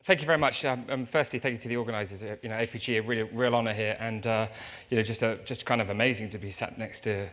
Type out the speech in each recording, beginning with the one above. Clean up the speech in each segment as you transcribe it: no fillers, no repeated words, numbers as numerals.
Thank you very much. Firstly, thank you to the organisers. APG, a really real honour here, and just kind of amazing to be sat next to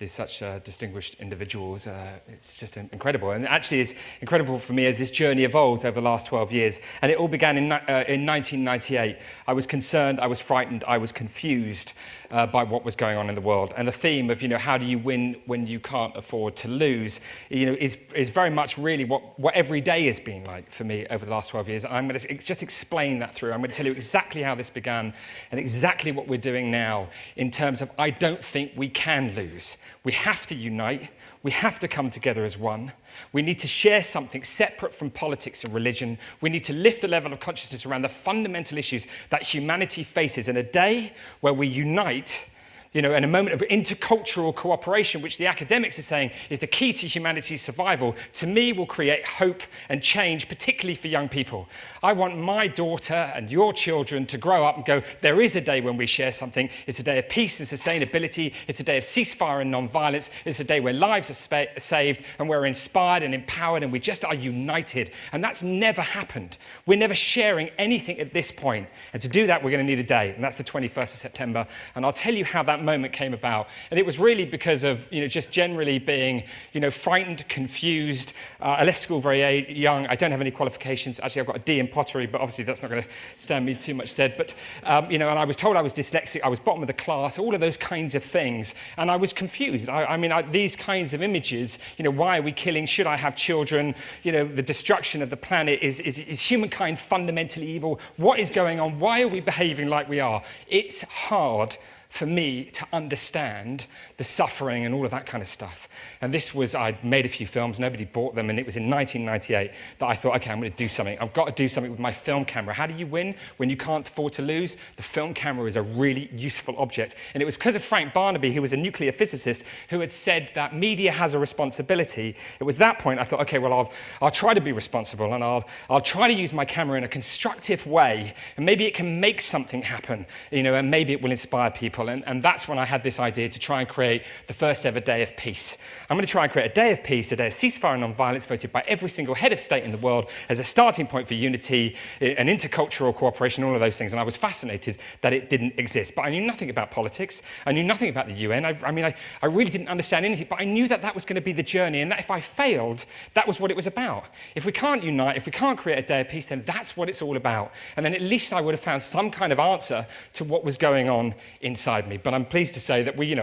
these such distinguished individuals. It's just incredible, and actually it's incredible for me as this journey evolves over the last 12 years. And it all began in 1998. I was concerned, I was frightened, I was confused by what was going on in the world. And the theme of, how do you win when you can't afford to lose, is very much really what every day has been like for me over the last 12 years. And I'm going to just explain that through. I'm going to tell you exactly how this began and exactly what we're doing now in terms of I don't think we can lose. We have to unite. We have to come together as one. We need to share something separate from politics and religion. We need to lift the level of consciousness around the fundamental issues that humanity faces. In a day where we unite, in a moment of intercultural cooperation, which the academics are saying is the key to humanity's survival, to me will create hope and change, particularly for young people. I want my daughter and your children to grow up and go, there is a day when we share something. It's a day of peace and sustainability. It's a day of ceasefire and non-violence. It's a day where lives are saved and we're inspired and empowered and we just are united. And that's never happened. We're never sharing anything at this point. And to do that, we're going to need a day. And that's the 21st of September. And I'll tell you how that moment came about. And it was really because of, just generally being, frightened, confused. I left school very young. I don't have any qualifications. Actually, I've got a D in pottery, but obviously that's not going to stand me too much stead. But, and I was told I was dyslexic. I was bottom of the class, all of those kinds of things. And I was confused. These kinds of images, why are we killing? Should I have children? The destruction of the planet. Is humankind fundamentally evil? What is going on? Why are we behaving like we are? It's hard for me to understand the suffering and all of that kind of stuff. And I'd made a few films, nobody bought them, and it was in 1998 that I thought, okay, I'm going to do something. I've got to do something with my film camera. How do you win when you can't afford to lose? The film camera is a really useful object. And it was because of Frank Barnaby, who was a nuclear physicist, who had said that media has a responsibility. It was that point I thought, okay, well, I'll try to be responsible, and I'll try to use my camera in a constructive way, and maybe it can make something happen, and maybe it will inspire people. And that's when I had this idea to try and create the first ever day of peace. I'm going to try and create a day of peace, a day of ceasefire and non-violence voted by every single head of state in the world as a starting point for unity and intercultural cooperation, all of those things. And I was fascinated that it didn't exist. But I knew nothing about politics. I knew nothing about the UN. I really didn't understand anything, but I knew that was going to be the journey, and that if I failed, that was what it was about. If we can't unite, if we can't create a day of peace, then that's what it's all about. And then at least I would have found some kind of answer to what was going on inside me. But I'm pleased to say that we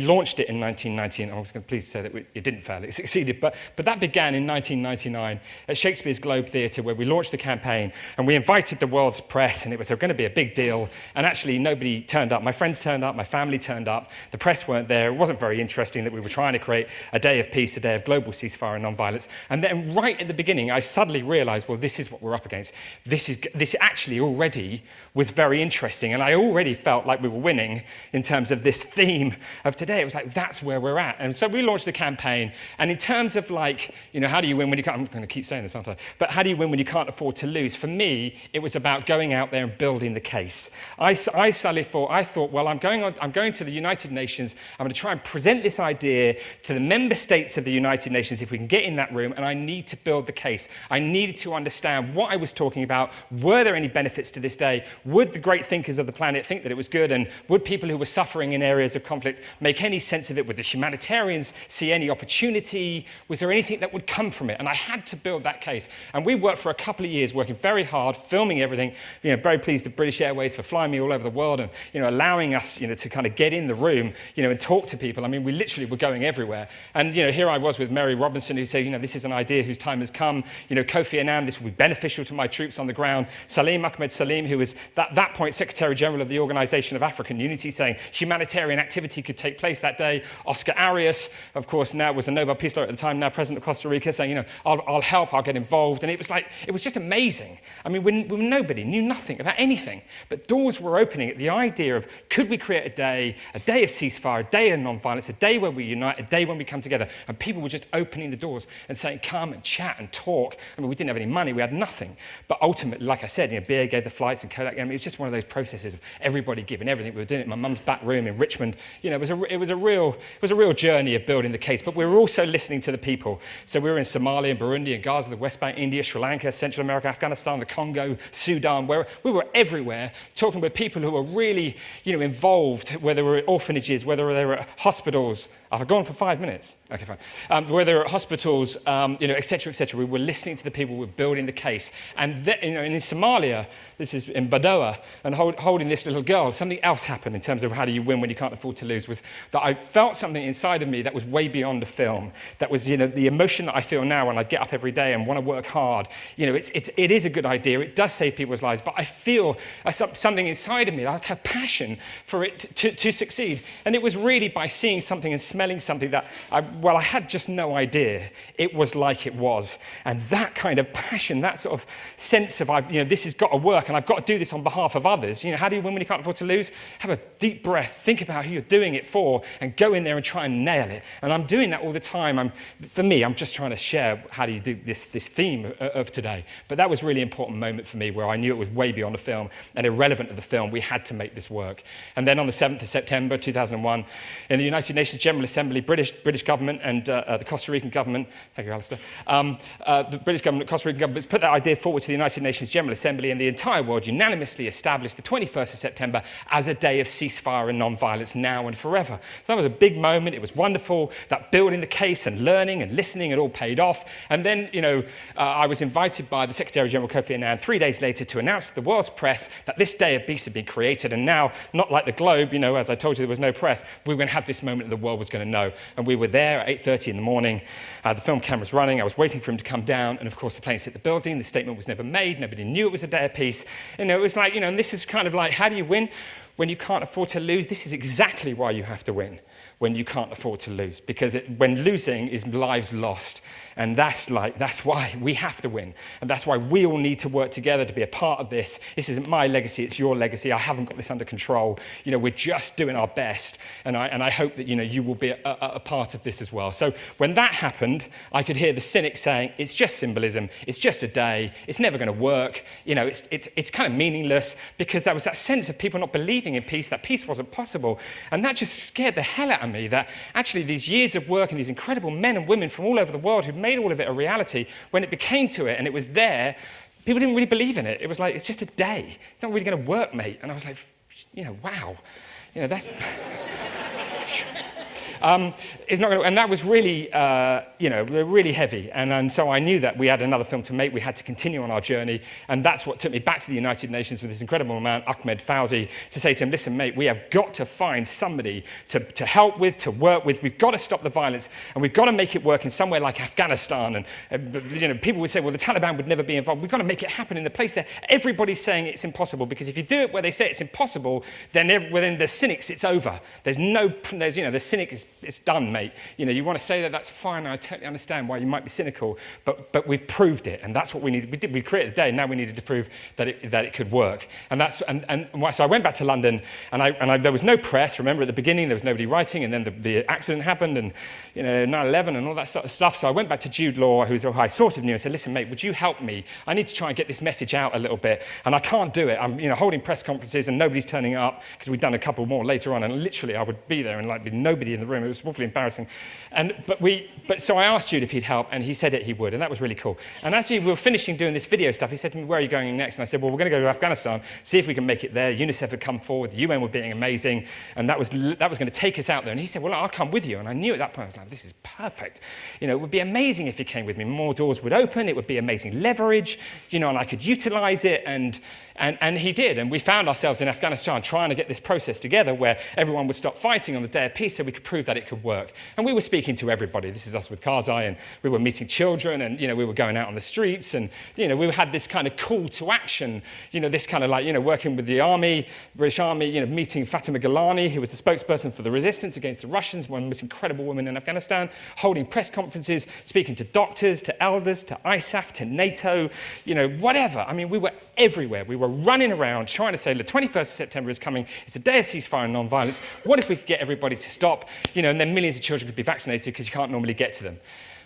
launched it in 1990, and I was pleased to say that it didn't fail, it succeeded. But that began in 1999 at Shakespeare's Globe Theatre, where we launched the campaign, and we invited the world's press, and it was going to be a big deal. And actually, nobody turned up. My friends turned up, my family turned up, the press weren't there. It wasn't very interesting that we were trying to create a day of peace, a day of global ceasefire and non-violence. And then right at the beginning, I suddenly realized, well, this is what we're up against. This actually already was very interesting, and I already felt like we were winning in terms of this theme of today. It was like, that's where we're at. And so we launched the campaign, and in terms of how do you win when you can't, I'm going to keep saying this, aren't I? But how do you win when you can't afford to lose? For me, it was about going out there and building the case. I thought, well, I'm going to the United Nations, I'm going to try and present this idea to the member states of the United Nations if we can get in that room, and I need to build the case. I needed to understand what I was talking about. Were there any benefits to this day? Would the great thinkers of the planet think that it was good? And would people who were suffering in areas of conflict make any sense of it? Would the humanitarians see any opportunity? Was there anything that would come from it? And I had to build that case. And we worked for a couple of years, working very hard, filming everything. Very pleased to British Airways for flying me all over the world and allowing us to kind of get in the room and talk to people. We literally were going everywhere. And here I was with Mary Robinson, who said, this is an idea whose time has come. Kofi Annan, this will be beneficial to my troops on the ground. Salim Ahmed Salim, who was at that point Secretary General of the Organization of African Unity, saying humanitarian activity could take place that day. Oscar Arias, of course, now was a Nobel Peace Laureate at the time, now President of Costa Rica, saying, I'll help, I'll get involved. And it was just amazing. When nobody knew nothing about anything, but doors were opening at the idea of, could we create a day of ceasefire, a day of non-violence, a day where we unite, a day when we come together? And people were just opening the doors and saying, come and chat and talk. We didn't have any money, we had nothing. But ultimately, like I said, BA gave the flights and Kodak, it was just one of those processes of everybody giving everything. everything. We were doing it in my mum's back room in Richmond. You know, it was a real journey of building the case. But we were also listening to the people. So we were in Somalia, and Burundi, and Gaza, the West Bank, India, Sri Lanka, Central America, Afghanistan, the Congo, Sudan, where we were everywhere, talking with people who were really, you know, involved, whether they were at orphanages, whether they were at hospitals. I've gone for 5 minutes. Okay, fine. Whether they were at hospitals, you know, et cetera, et cetera. We were listening to the people who were building the case. And you know, in Somalia, this is in Badoa, and holding this little girl, something else happened in terms of how do you win when you can't afford to lose, was that I felt something inside of me that was way beyond the film. That was, you know, the emotion that I feel now when I get up every day and want to work hard. You know, it is a good idea. It does save people's lives, but I feel something inside of me, like a passion for it to succeed. And it was really by seeing something and smelling something that, I had just no idea it was like it was. And that kind of passion, that sort of sense of, you know, this has got to work and I've got to do this on behalf of others. You know, how do you win when you can't afford to lose? Have a deep breath, think about who you're doing it for, and go in there and try and nail it. And I'm doing that all the time. For me, I'm just trying to share how do you do this theme of today. But that was a really important moment for me where I knew it was way beyond the film and irrelevant to the film. We had to make this work. And then on the 7th of September 2001, in the United Nations General Assembly, British government and the Costa Rican government, thank you, Alistair, the British government, Costa Rican government put that idea forward to the United Nations General Assembly, and the entire world unanimously established the 21st of September as a day of ceasefire and non-violence now and forever. So that was a big moment. It was wonderful. That building the case and learning and listening, it all paid off. And then, you know, I was invited by the Secretary-General Kofi Annan 3 days later to announce to the world's press that this day of peace had been created, and now, not like the Globe, you know, as I told you, there was no press, we were going to have this moment that the world was going to know. And we were there at 8:30 in the morning. The film camera's running. I was waiting for him to come down, and of course the planes hit the building. The statement was never made. Nobody knew it was a day of peace. You know, it was like, you know, and this is kind of like, how do you win when you can't afford to lose? This is exactly why you have to win when you can't afford to lose, because when losing is lives lost. And that's why we have to win. And that's why we all need to work together to be a part of this. This isn't my legacy, it's your legacy. I haven't got this under control. You know, we're just doing our best. And I hope that, you know, you will be a part of this as well. So when that happened, I could hear the cynics saying, it's just symbolism, it's just a day, it's never going to work. You know, it's kind of meaningless, because there was that sense of people not believing in peace, that peace wasn't possible. And that just scared the hell out of me, that actually these years of work and these incredible men and women from all over the world who made all of it a reality, when it became to it and it was there, people didn't really believe in it. It was like, it's just a day. It's not really going to work, mate. And I was like, you know, wow. You know, that's... it's not going to, and that was really, you know, really heavy. And so I knew that we had another film to make. We had to continue on our journey. And that's what took me back to the United Nations with this incredible man, Ahmed Fauzi, to say to him, listen, mate, we have got to find somebody to help with, to work with. We've got to stop the violence, and we've got to make it work in somewhere like Afghanistan. And, you know, people would say, well, the Taliban would never be involved. We've got to make it happen in the place there. Everybody's saying it's impossible, because if you do it where they say it's impossible, then the cynics, it's over. You know, the cynic is, it's done, mate. You know, you want to say that, that's fine. I totally understand why you might be cynical, but we've proved it, and that's what we needed. We did. We created the day, and now we needed to prove that it could work. And so I went back to London, and there was no press. Remember, at the beginning there was nobody writing, and then the accident happened, and you know, 9/11 and all that sort of stuff. So I went back to Jude Law, who I sort of knew, and said, listen, mate, would you help me? I need to try and get this message out a little bit, and I can't do it. I'm, you know, holding press conferences, and nobody's turning up, because we'd done a couple more later on, and literally I would be there and like be nobody in the room. It was awfully embarrassing. So I asked Jude if he'd help, and he said that he would, and that was really cool. And as we were finishing doing this video stuff, he said to me, where are you going next? And I said, well, we're going to go to Afghanistan, see if we can make it there. UNICEF had come forward, the UN were being amazing, and that was going to take us out there. And he said, well, I'll come with you. And I knew at that point, I was like, this is perfect. You know, it would be amazing if he came with me. More doors would open, it would be amazing leverage, you know, and I could utilize it, and he did. And we found ourselves in Afghanistan trying to get this process together where everyone would stop fighting on the day of peace so we could prove that it could work. And we were speaking to everybody. This is us with Karzai, and we were meeting children, and, you know, we were going out on the streets, and, you know, we had this kind of call to action, you know, this kind of like, you know, working with the army, British Army, you know, meeting Fatima Gilani, who was the spokesperson for the resistance against the Russians, one of the most incredible women in Afghanistan, holding press conferences, speaking to doctors, to elders, to ISAF, to NATO, you know, whatever. I mean, we were everywhere. We were running around trying to say, the 21st of September is coming. It's a day of ceasefire and non-violence. What if we could get everybody to stop, you know, and then millions of children could be vaccinated, because you can't normally get to them.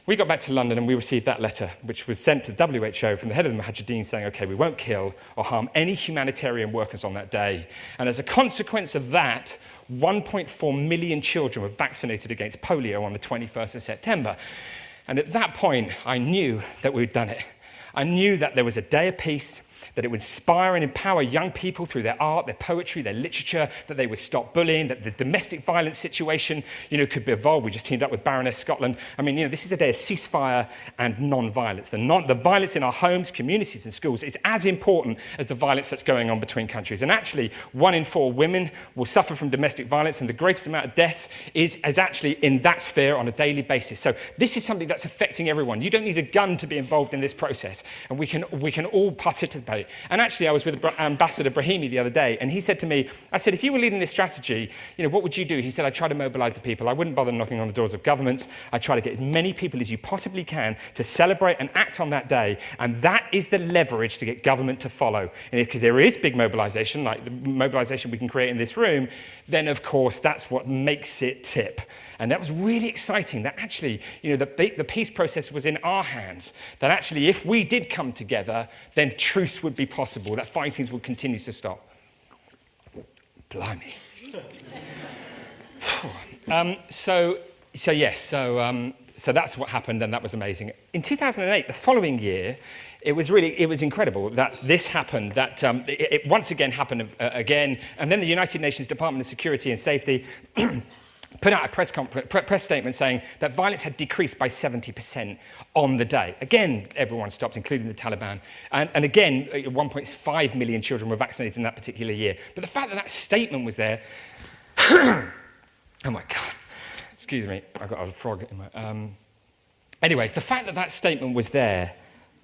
We got back to London and we received that letter, which was sent to WHO from the head of the Mujahideen saying, okay, we won't kill or harm any humanitarian workers on that day. And as a consequence of that, 1.4 million children were vaccinated against polio on the 21st of September. And at that point, I knew that we'd done it. I knew that there was a day of peace, that it would inspire and empower young people through their art, their poetry, their literature, that they would stop bullying, that the domestic violence situation, could be evolved. We just teamed up with Baroness Scotland. I mean, this is a day of ceasefire and non-violence. The violence in our homes, communities and schools is as important as the violence that's going on between countries. And actually, 1 in 4 women will suffer from domestic violence, and the greatest amount of deaths is actually in that sphere on a daily basis. So this is something that's affecting everyone. You don't need a gun to be involved in this process, and we can all participate. And actually, I was with Ambassador Brahimi the other day, and he said to me, I said, if you were leading this strategy, what would you do? He said, I'd try to mobilize the people. I wouldn't bother knocking on the doors of governments. I'd try to get as many people as you possibly can to celebrate and act on that day, and that is the leverage to get government to follow. And because there is big mobilization, like the mobilization we can create in this room, then, of course, that's what makes it tip. And that was really exciting, that actually, the peace process was in our hands, that actually if we did come together, then truce would be possible, that fightings would continue to stop. Blimey. So that's what happened, and that was amazing. In 2008, the following year, it was incredible that this happened, that it once again happened again, and then the United Nations Department of Security and Safety put out a press statement saying that violence had decreased by 70% on the day. Again, everyone stopped, including the Taliban. And again, 1.5 million children were vaccinated in that particular year. But the fact that that statement was there, oh my God, excuse me, I've got a frog in my... Anyways, the fact that that statement was there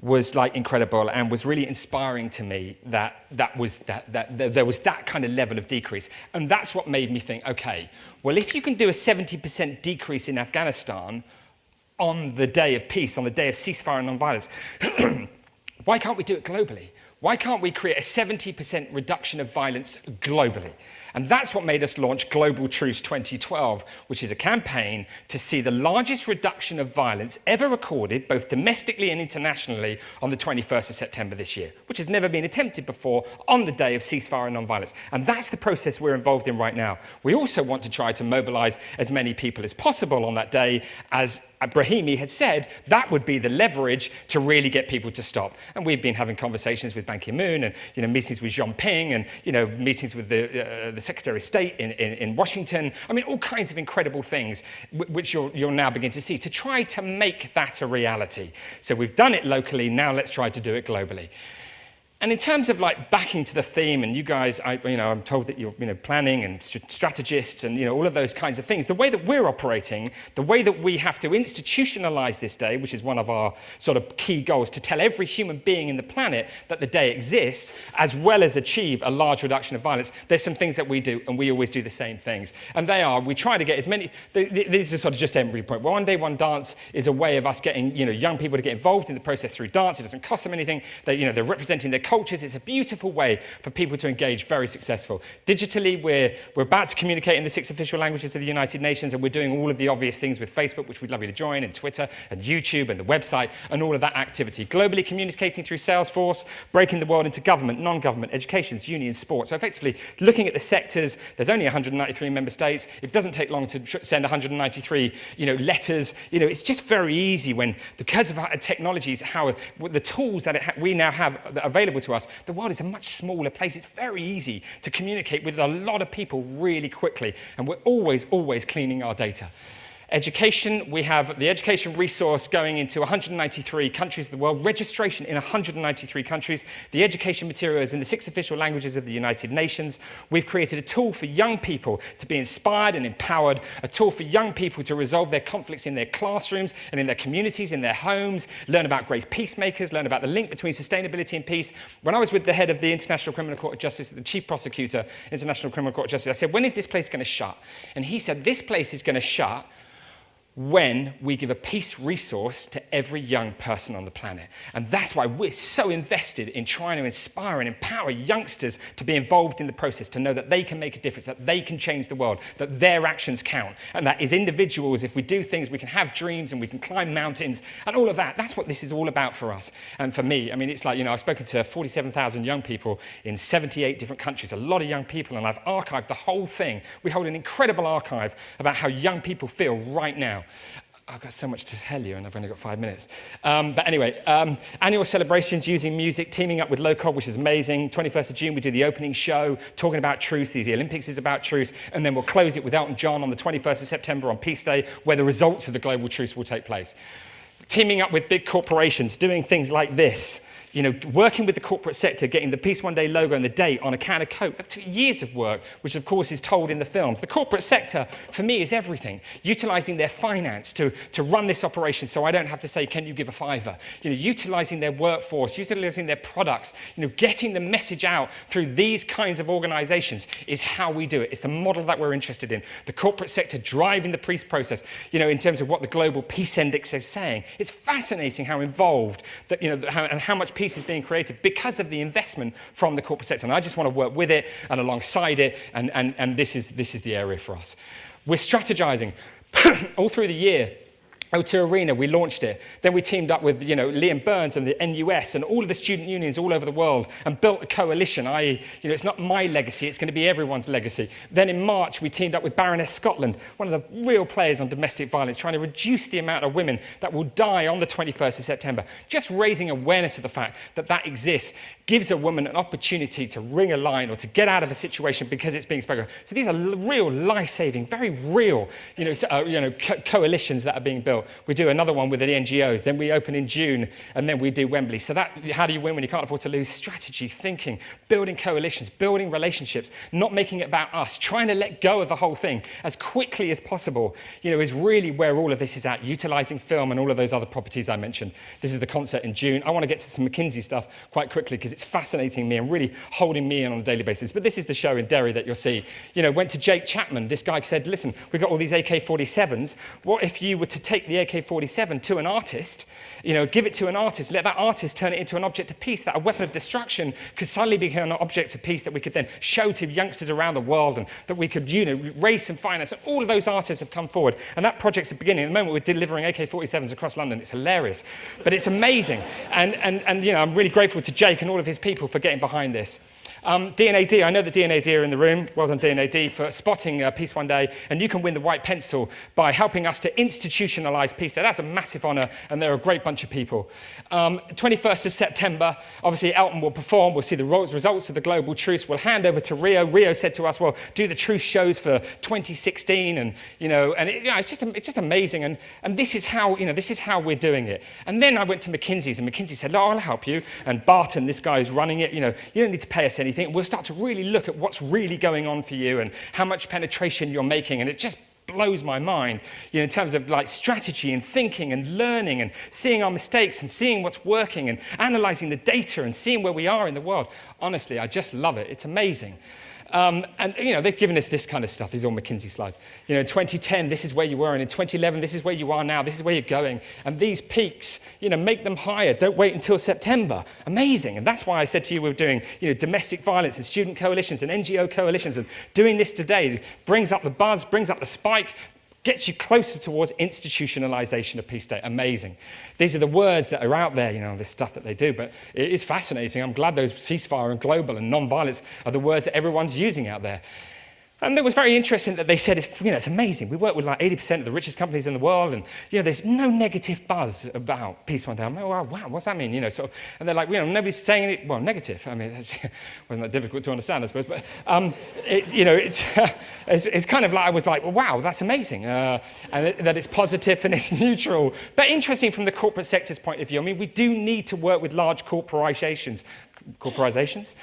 was incredible and was really inspiring to me that there was that kind of level of decrease. And that's what made me think, okay, well, if you can do a 70% decrease in Afghanistan on the day of peace, on the day of ceasefire and non-violence, why can't we do it globally? Why can't we create a 70% reduction of violence globally? And that's what made us launch Global Truce 2012, which is a campaign to see the largest reduction of violence ever recorded, both domestically and internationally, on the 21st of September this year, which has never been attempted before on the day of ceasefire and non-violence. And that's the process we're involved in right now. We also want to try to mobilize as many people as possible on that day. As Brahimi had said, that would be the leverage to really get people to stop. And we've been having conversations with Ban Ki-moon and meetings with Xi Jinping and meetings with the Secretary of State in Washington. I mean, all kinds of incredible things which you'll now begin to see to try to make that a reality. So we've done it locally, now let's try to do it globally. And in terms of backing to the theme, and you guys, I'm told that you're planning and strategists and all of those kinds of things. The way that we're operating, the way that we have to institutionalize this day, which is one of our sort of key goals, to tell every human being in the planet that the day exists, as well as achieve a large reduction of violence. There's some things that we do, and we always do the same things. And they are, we try to get as many. These are sort of just every point. One Day, One Dance is a way of us getting young people to get involved in the process through dance. It doesn't cost them anything. They're representing their cultures. It's a beautiful way for people to engage, very successful. Digitally, we're about to communicate in the 6 official languages of the United Nations, and we're doing all of the obvious things with Facebook, which we'd love you to join, and Twitter, and YouTube, and the website, and all of that activity. Globally communicating through Salesforce, breaking the world into government, non-government, education, unions, sports. So effectively, looking at the sectors, there's only 193 member states. It doesn't take long to send 193, letters. It's just very easy when, because of our technologies, how the tools that we now have available to us, the world is a much smaller place. It's very easy to communicate with a lot of people really quickly, and we're always cleaning our data. Education, we have the education resource going into 193 countries of the world, registration in 193 countries, the education materials in the 6 official languages of the United Nations. We've created a tool for young people to be inspired and empowered, a tool for young people to resolve their conflicts in their classrooms and in their communities, in their homes, learn about great peacemakers, learn about the link between sustainability and peace. When I was with the head of the International Criminal Court of Justice, the chief prosecutor, International Criminal Court of Justice, I said, when is this place going to shut? And he said, this place is going to shut when we give a peace resource to every young person on the planet. And that's why we're so invested in trying to inspire and empower youngsters to be involved in the process, to know that they can make a difference, that they can change the world, that their actions count, and that as individuals, if we do things, we can have dreams and we can climb mountains and all of that. That's what this is all about for us. And for me, I mean, it's like, I've spoken to 47,000 young people in 78 different countries, a lot of young people, and I've archived the whole thing. We hold an incredible archive about how young people feel right now. I've got so much to tell you, and I've only got 5 minutes. But anyway, annual celebrations using music, teaming up with Local, which is amazing. 21st of June, we do the opening show, talking about truce. The Olympics is about truce. And then we'll close it with Elton John on the 21st of September on Peace Day, where the results of the global truce will take place. Teaming up with big corporations, doing things like this. Working with the corporate sector, getting the Peace One Day logo and the date on a can of Coke. That took years of work, which of course is told in the films. The corporate sector, for me, is everything. Utilizing their finance to run this operation so I don't have to say, can you give a fiver? Utilizing their workforce, utilizing their products, getting the message out through these kinds of organizations is how we do it. It's the model that we're interested in. The corporate sector driving the peace process, in terms of what the Global Peace Index is saying. It's fascinating how involved, and how much peace is being created because of the investment from the corporate sector. And I just want to work with it and alongside it, and this is the area for us. We're strategizing all through the year. O2 Arena, we launched it. Then we teamed up with, Liam Burns and the NUS and all of the student unions all over the world and built a coalition, i.e., it's not my legacy, it's going to be everyone's legacy. Then in March, we teamed up with Baroness Scotland, one of the real players on domestic violence, trying to reduce the amount of women that will die on the 21st of September. Just raising awareness of the fact that that exists gives a woman an opportunity to ring a line or to get out of a situation because it's being spoken. So these are real life-saving, very real, coalitions that are being built. We do another one with the NGOs, then we open in June, and then we do Wembley. So how do you win when you can't afford to lose? Strategy, thinking, building coalitions, building relationships, not making it about us, trying to let go of the whole thing as quickly as possible, is really where all of this is at, utilizing film and all of those other properties I mentioned. This is the concert in June. I want to get to some McKinsey stuff quite quickly because it's fascinating me and really holding me in on a daily basis. But this is the show in Derry that you'll see. Went to Jake Chapman. This guy said, listen, we've got all these AK-47s. What if you were to take the AK-47 to an artist, give it to an artist, let that artist turn it into an object of peace, that a weapon of destruction could suddenly become an object of peace that we could then show to youngsters around the world and that we could, raise some finance. And all of those artists have come forward. And that project's the beginning. At the moment, we're delivering AK-47s across London. It's hilarious, but it's amazing. And I'm really grateful to Jake and all of his people for getting behind this. D&AD, I know the D&AD are in the room. Well done, D&AD, for spotting Peace One Day. And you can win the white pencil by helping us to institutionalize Peace Day. That's a massive honor, and they're a great bunch of people. 21st of September, obviously Elton will perform. We'll see the results of the global truce. We'll hand over to Rio. Rio said to us, well, do the truce shows for 2016. And, it's just amazing. And this is how, this is how we're doing it. And then I went to McKinsey's, and McKinsey said, I'll help you. And Barton, this guy who's running it, you don't need to pay us anything. We'll start to really look at what's really going on for you and how much penetration you're making. And it just blows my mind, in terms of like strategy and thinking and learning and seeing our mistakes and seeing what's working and analyzing the data and seeing where we are in the world. Honestly, I just love it. It's amazing. And they've given us this kind of stuff. These are all McKinsey slides. In 2010, this is where you were, and in 2011, this is where you are now. This is where you're going. And these peaks, make them higher. Don't wait until September. Amazing. And that's why I said to you, we're doing, domestic violence and student coalitions and NGO coalitions, and doing this today brings up the buzz, brings up the spike, gets you closer towards institutionalization of Peace Day. Amazing. These are the words that are out there, this stuff that they do, but it is fascinating. I'm glad those ceasefire and global and non-violence are the words that everyone's using out there. And it was very interesting that they said, it's amazing. We work with like 80% of the richest companies in the world, and there's no negative buzz about Peace One Day. I'm like, wow, what's that mean? And they're like, nobody's saying it. Well, negative. I mean, it wasn't that difficult to understand, I suppose. But it's kind of like I was like, well, wow, that's amazing, and that it's positive and it's neutral. But interesting from the corporate sector's point of view. I mean, we do need to work with large corporations. corporations,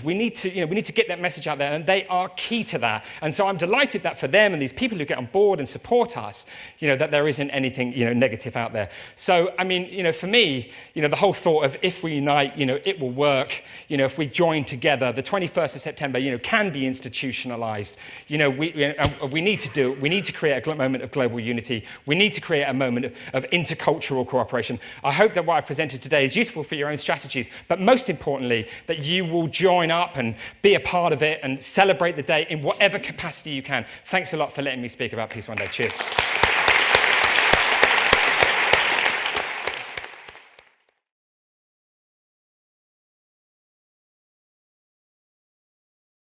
we need to get that message out there, and they are key to that. And so I'm delighted that for them and these people who get on board and support us, that there isn't anything, negative out there. So, I mean, for me, the whole thought of if we unite, it will work. If we join together, the 21st of September, can be institutionalized. We need to do it. We need to create a moment of global unity. We need to create a moment of intercultural cooperation. I hope that what I've presented today is useful for your own strategies, but most importantly, that you will join up and be a part of it and celebrate the day in whatever capacity you can. Thanks a lot for letting me speak about Peace One Day. Cheers.